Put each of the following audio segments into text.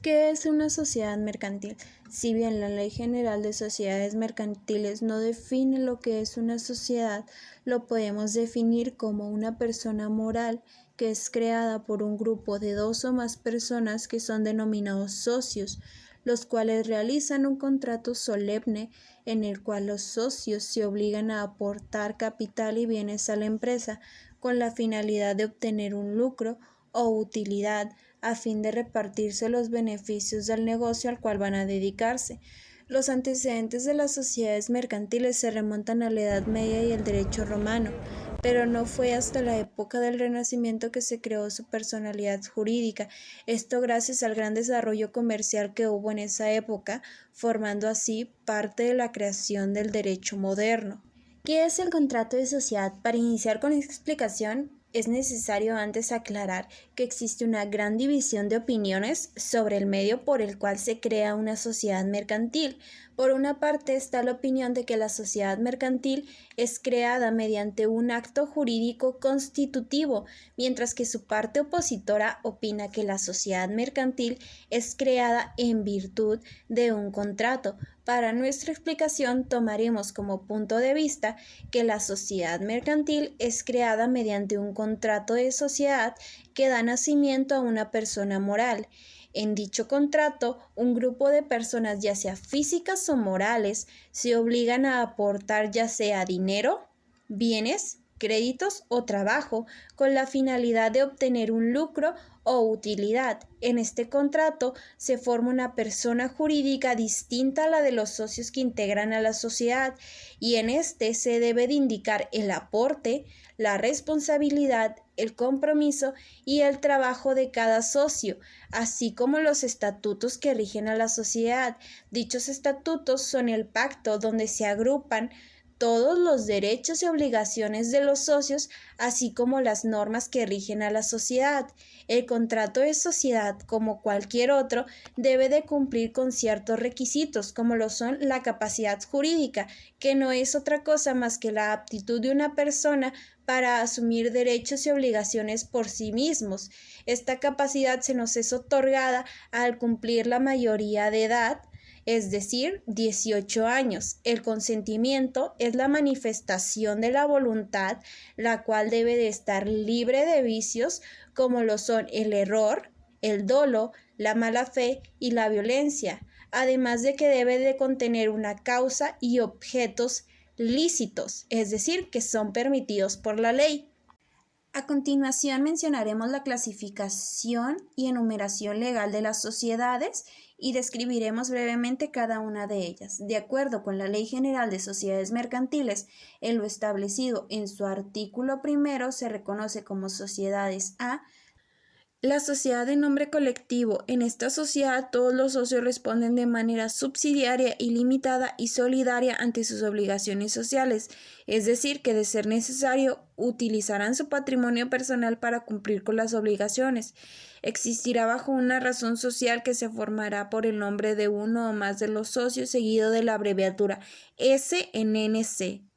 ¿Qué es una sociedad mercantil? Si bien la Ley General de Sociedades Mercantiles no define lo que es una sociedad, lo podemos definir como una persona moral que es creada por un grupo de dos o más personas que son denominados socios, los cuales realizan un contrato solemne en el cual los socios se obligan a aportar capital y bienes a la empresa con la finalidad de obtener un lucro o utilidad a fin de repartirse los beneficios del negocio al cual van a dedicarse. Los antecedentes de las sociedades mercantiles se remontan a la Edad Media y el derecho romano, pero no fue hasta la época del Renacimiento que se creó su personalidad jurídica, esto gracias al gran desarrollo comercial que hubo en esa época, formando así parte de la creación del derecho moderno. ¿Qué es el contrato de sociedad? Para iniciar con esta explicación, es necesario antes aclarar que existe una gran división de opiniones sobre el medio por el cual se crea una sociedad mercantil. Por una parte está la opinión de que la sociedad mercantil es creada mediante un acto jurídico constitutivo, mientras que su parte opositora opina que la sociedad mercantil es creada en virtud de un contrato. Para nuestra explicación tomaremos como punto de vista que la sociedad mercantil es creada mediante un contrato de sociedad que da nacimiento a una persona moral. En dicho contrato, un grupo de personas, ya sea físicas o morales, se obligan a aportar ya sea dinero, bienes, créditos o trabajo con la finalidad de obtener un lucro o utilidad. En este contrato se forma una persona jurídica distinta a la de los socios que integran a la sociedad y en este se debe de indicar el aporte, la responsabilidad, el compromiso y el trabajo de cada socio, así como los estatutos que rigen a la sociedad. Dichos estatutos son el pacto donde se agrupan todos los derechos y obligaciones de los socios, así como las normas que rigen a la sociedad. El contrato de sociedad, como cualquier otro, debe de cumplir con ciertos requisitos, como lo son la capacidad jurídica, que no es otra cosa más que la aptitud de una persona para asumir derechos y obligaciones por sí mismos. Esta capacidad se nos es otorgada al cumplir la mayoría de edad, es decir, 18 años. El consentimiento es la manifestación de la voluntad, la cual debe de estar libre de vicios como lo son el error, el dolo, la mala fe y la violencia, además de que debe de contener una causa y objetos lícitos, es decir, que son permitidos por la ley. A continuación mencionaremos la clasificación y enumeración legal de las sociedades y describiremos brevemente cada una de ellas. De acuerdo con la Ley General de Sociedades Mercantiles, en lo establecido en su artículo primero se reconoce como sociedades A. La sociedad de nombre colectivo. En esta sociedad todos los socios responden de manera subsidiaria, ilimitada y solidaria ante sus obligaciones sociales, es decir, que de ser necesario utilizarán su patrimonio personal para cumplir con las obligaciones. Existirá bajo una razón social que se formará por el nombre de uno o más de los socios seguido de la abreviatura SNNC.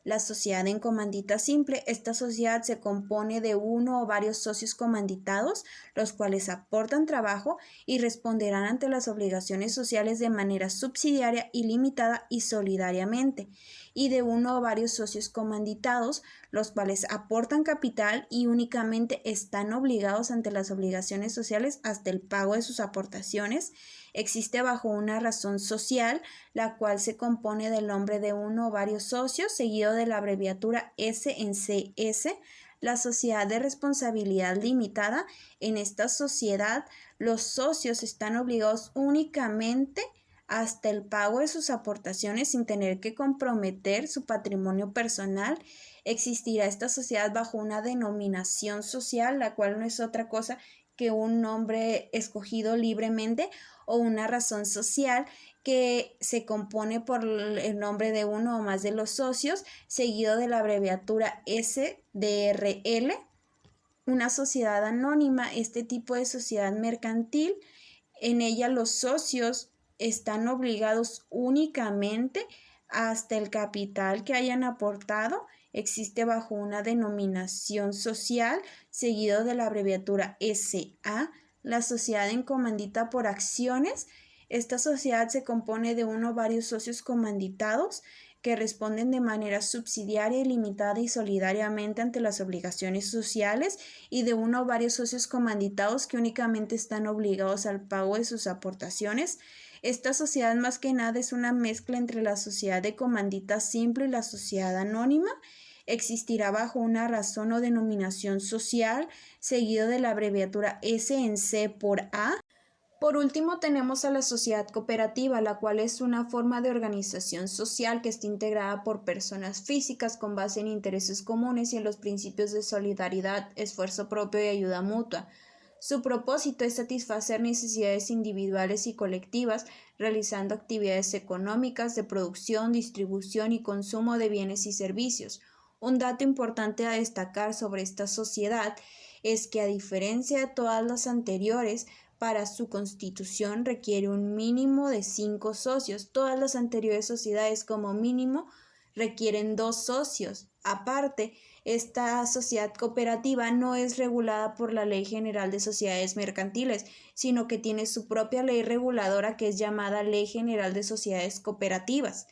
La sociedad en comandita simple. Esta sociedad se compone de uno o varios socios comanditados, los cuales aportan trabajo y responderán ante las obligaciones sociales de manera subsidiaria, ilimitada y solidariamente, y de uno o varios socios comanditados, los cuales aportan capital y únicamente están obligados ante las obligaciones sociales hasta el pago de sus aportaciones. Existe bajo una razón social, la cual se compone del nombre de uno o varios socios, seguido de la abreviatura S en CS. La sociedad de responsabilidad limitada. En esta sociedad, los socios están obligados únicamente hasta el pago de sus aportaciones sin tener que comprometer su patrimonio personal. Existirá esta sociedad bajo una denominación social, la cual no es otra cosa que un nombre escogido libremente o una razón social que se compone por el nombre de uno o más de los socios, seguido de la abreviatura SDRL. Una sociedad anónima. Este tipo de sociedad mercantil, en ella los socios están obligados únicamente hasta el capital que hayan aportado. Existe bajo una denominación social, seguido de la abreviatura SA. La sociedad en comandita por acciones. Esta sociedad se compone de uno o varios socios comanditados que responden de manera subsidiaria, ilimitada y solidariamente ante las obligaciones sociales y de uno o varios socios comanditados que únicamente están obligados al pago de sus aportaciones. Esta sociedad más que nada es una mezcla entre la sociedad de comandita simple y la sociedad anónima. Existirá bajo una razón o denominación social, seguido de la abreviatura S en C por A. Por último, tenemos a la sociedad cooperativa, la cual es una forma de organización social que está integrada por personas físicas con base en intereses comunes y en los principios de solidaridad, esfuerzo propio y ayuda mutua. Su propósito es satisfacer necesidades individuales y colectivas, realizando actividades económicas de producción, distribución y consumo de bienes y servicios. Un dato importante a destacar sobre esta sociedad es que, a diferencia de todas las anteriores, para su constitución requiere un mínimo de 5 socios. Todas las anteriores sociedades como mínimo requieren 2 socios. Aparte, esta sociedad cooperativa no es regulada por la Ley General de Sociedades Mercantiles, sino que tiene su propia ley reguladora que es llamada Ley General de Sociedades Cooperativas.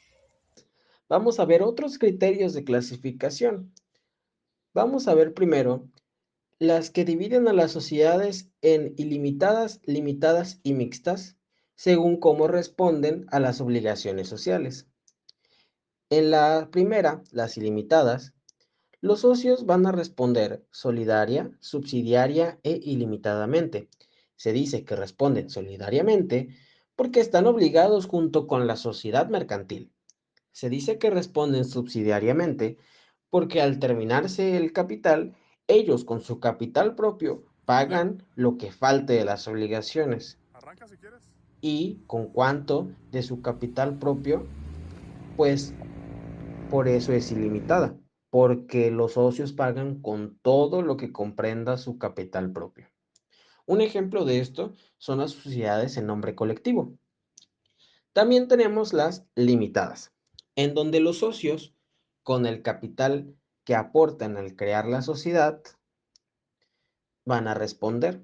Vamos a ver otros criterios de clasificación. Vamos a ver primero las que dividen a las sociedades en ilimitadas, limitadas y mixtas, según cómo responden a las obligaciones sociales. En la primera, las ilimitadas, los socios van a responder solidaria, subsidiaria e ilimitadamente. Se dice que responden solidariamente porque están obligados junto con la sociedad mercantil. Se dice que responden subsidiariamente porque al terminarse el capital, ellos con su capital propio pagan lo que falte de las obligaciones. Arranca si quieres. Y con cuánto de su capital propio, pues por eso es ilimitada, porque los socios pagan con todo lo que comprenda su capital propio. Un ejemplo de esto son las sociedades en nombre colectivo. También tenemos las limitadas, en donde los socios, con el capital que aportan al crear la sociedad, van a responder.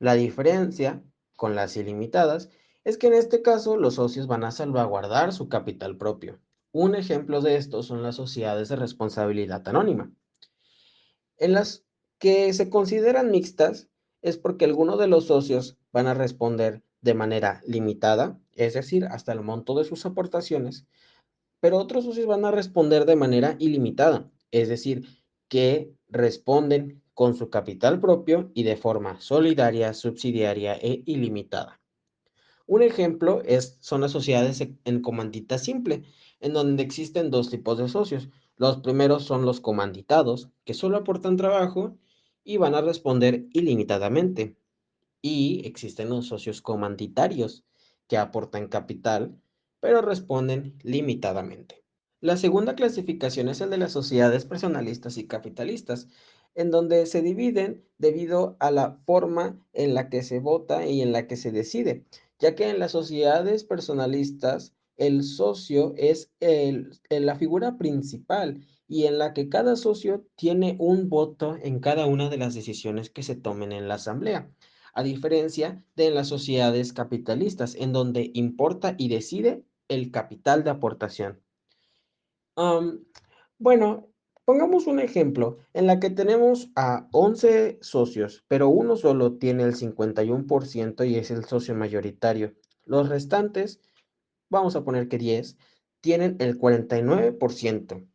La diferencia con las ilimitadas es que en este caso los socios van a salvaguardar su capital propio. Un ejemplo de esto son las sociedades de responsabilidad anónima. En las que se consideran mixtas es porque algunos de los socios van a responder de manera limitada, es decir, hasta el monto de sus aportaciones, pero otros socios van a responder de manera ilimitada, es decir, que responden con su capital propio y de forma solidaria, subsidiaria e ilimitada. Un ejemplo son las sociedades en comandita simple, en donde existen dos tipos de socios. Los primeros son los comanditados, que solo aportan trabajo y van a responder ilimitadamente. Y existen los socios comanditarios, que aportan capital, pero responden limitadamente. La segunda clasificación es el de las sociedades personalistas y capitalistas, en donde se dividen debido a la forma en la que se vota y en la que se decide, ya que en las sociedades personalistas el socio es la figura principal y en la que cada socio tiene un voto en cada una de las decisiones que se tomen en la asamblea, a diferencia de las sociedades capitalistas, en donde importa y decide el capital de aportación. Am, bueno, pongamos un ejemplo en la que tenemos a 11 socios, pero uno solo tiene el 51% y es el socio mayoritario. Los restantes, vamos a poner que 10, tienen el 49%.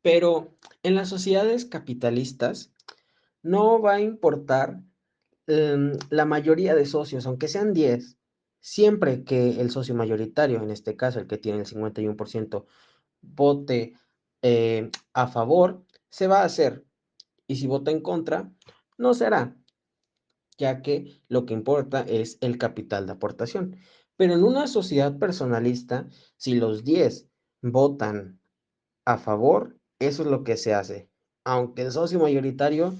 Pero en las sociedades capitalistas no va a importar la mayoría de socios, aunque sean 10, siempre que el socio mayoritario, en este caso el que tiene el 51%, vote a favor, se va a hacer. Y si vota en contra, no será, ya que lo que importa es el capital de aportación. Pero en una sociedad personalista, si los 10 votan a favor, eso es lo que se hace. Aunque el socio mayoritario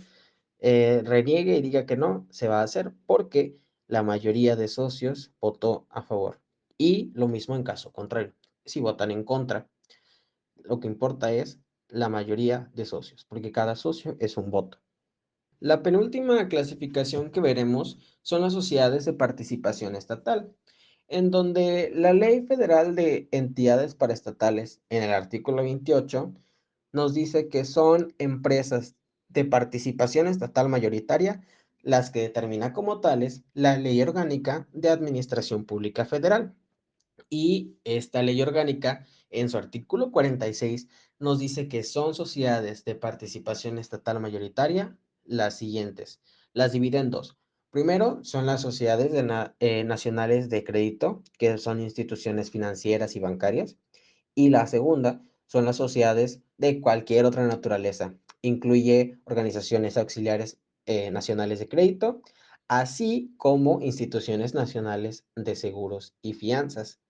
reniegue y diga que no, se va a hacer porque la mayoría de socios votó a favor. Y lo mismo en caso contrario. Si votan en contra, lo que importa es la mayoría de socios, porque cada socio es un voto. La penúltima clasificación que veremos son las sociedades de participación estatal, en donde la Ley Federal de Entidades Paraestatales, en el artículo 28, nos dice que son empresas de participación estatal mayoritaria las que determina como tales la Ley Orgánica de Administración Pública Federal. Y esta ley orgánica, en su artículo 46, nos dice que son sociedades de participación estatal mayoritaria las siguientes. Las divide en dos. Primero, son las sociedades nacionales de crédito, que son instituciones financieras y bancarias. Y la segunda son las sociedades de cualquier otra naturaleza. Incluye organizaciones auxiliares nacionales de crédito, así como instituciones nacionales de seguros y fianzas.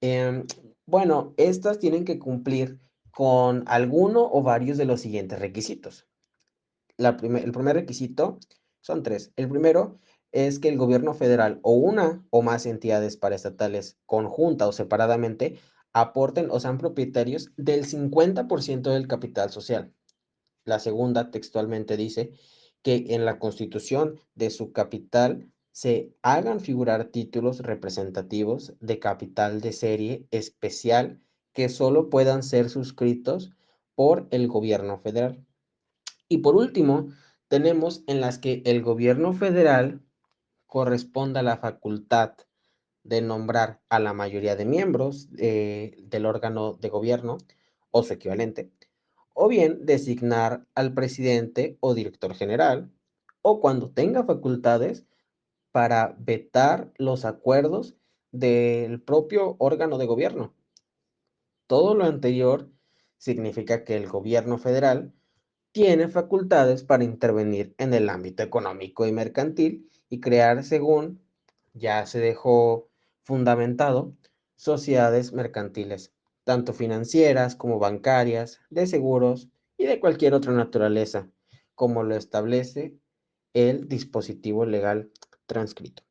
Em, bueno, estas tienen que cumplir con alguno o varios de los siguientes requisitos. El primer requisito son tres. El primero es que el gobierno federal o una o más entidades paraestatales conjunta o separadamente aporten o sean propietarios del 50% del capital social. La segunda textualmente dice que en la constitución de su capital se hagan figurar títulos representativos de capital de serie especial que solo puedan ser suscritos por el gobierno federal. Y por último, tenemos en las que el gobierno federal corresponda la facultad de nombrar a la mayoría de miembros del órgano de gobierno o su equivalente, o bien designar al presidente o director general, o cuando tenga facultades para vetar los acuerdos del propio órgano de gobierno. Todo lo anterior significa que el gobierno federal tiene facultades para intervenir en el ámbito económico y mercantil y crear, según ya se dejó fundamentado, sociedades mercantiles, tanto financieras como bancarias, de seguros y de cualquier otra naturaleza, como lo establece el dispositivo legal transcrito.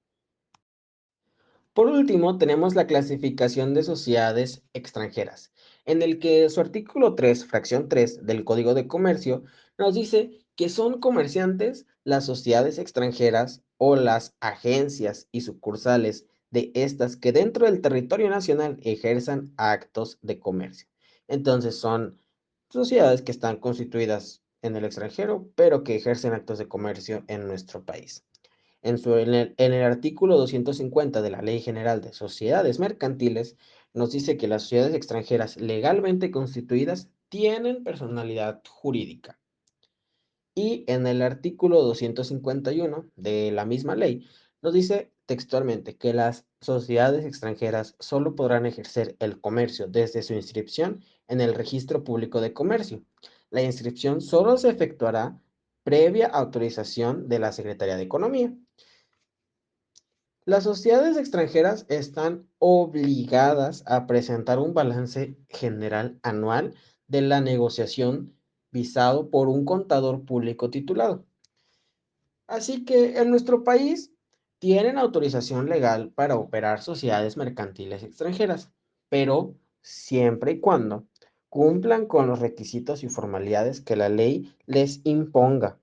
Por último, tenemos la clasificación de sociedades extranjeras, en el que su artículo 3, fracción 3 del Código de Comercio nos dice que son comerciantes las sociedades extranjeras o las agencias y sucursales de estas que dentro del territorio nacional ejerzan actos de comercio. Entonces son sociedades que están constituidas en el extranjero, pero que ejercen actos de comercio en nuestro país. En el artículo 250 de la Ley General de Sociedades Mercantiles, nos dice que las sociedades extranjeras legalmente constituidas tienen personalidad jurídica. Y en el artículo 251 de la misma ley, nos dice textualmente que las sociedades extranjeras solo podrán ejercer el comercio desde su inscripción en el Registro Público de Comercio. La inscripción solo se efectuará previa autorización de la Secretaría de Economía. Las sociedades extranjeras están obligadas a presentar un balance general anual de la negociación visado por un contador público titulado. Así que en nuestro país tienen autorización legal para operar sociedades mercantiles extranjeras, pero siempre y cuando cumplan con los requisitos y formalidades que la ley les imponga.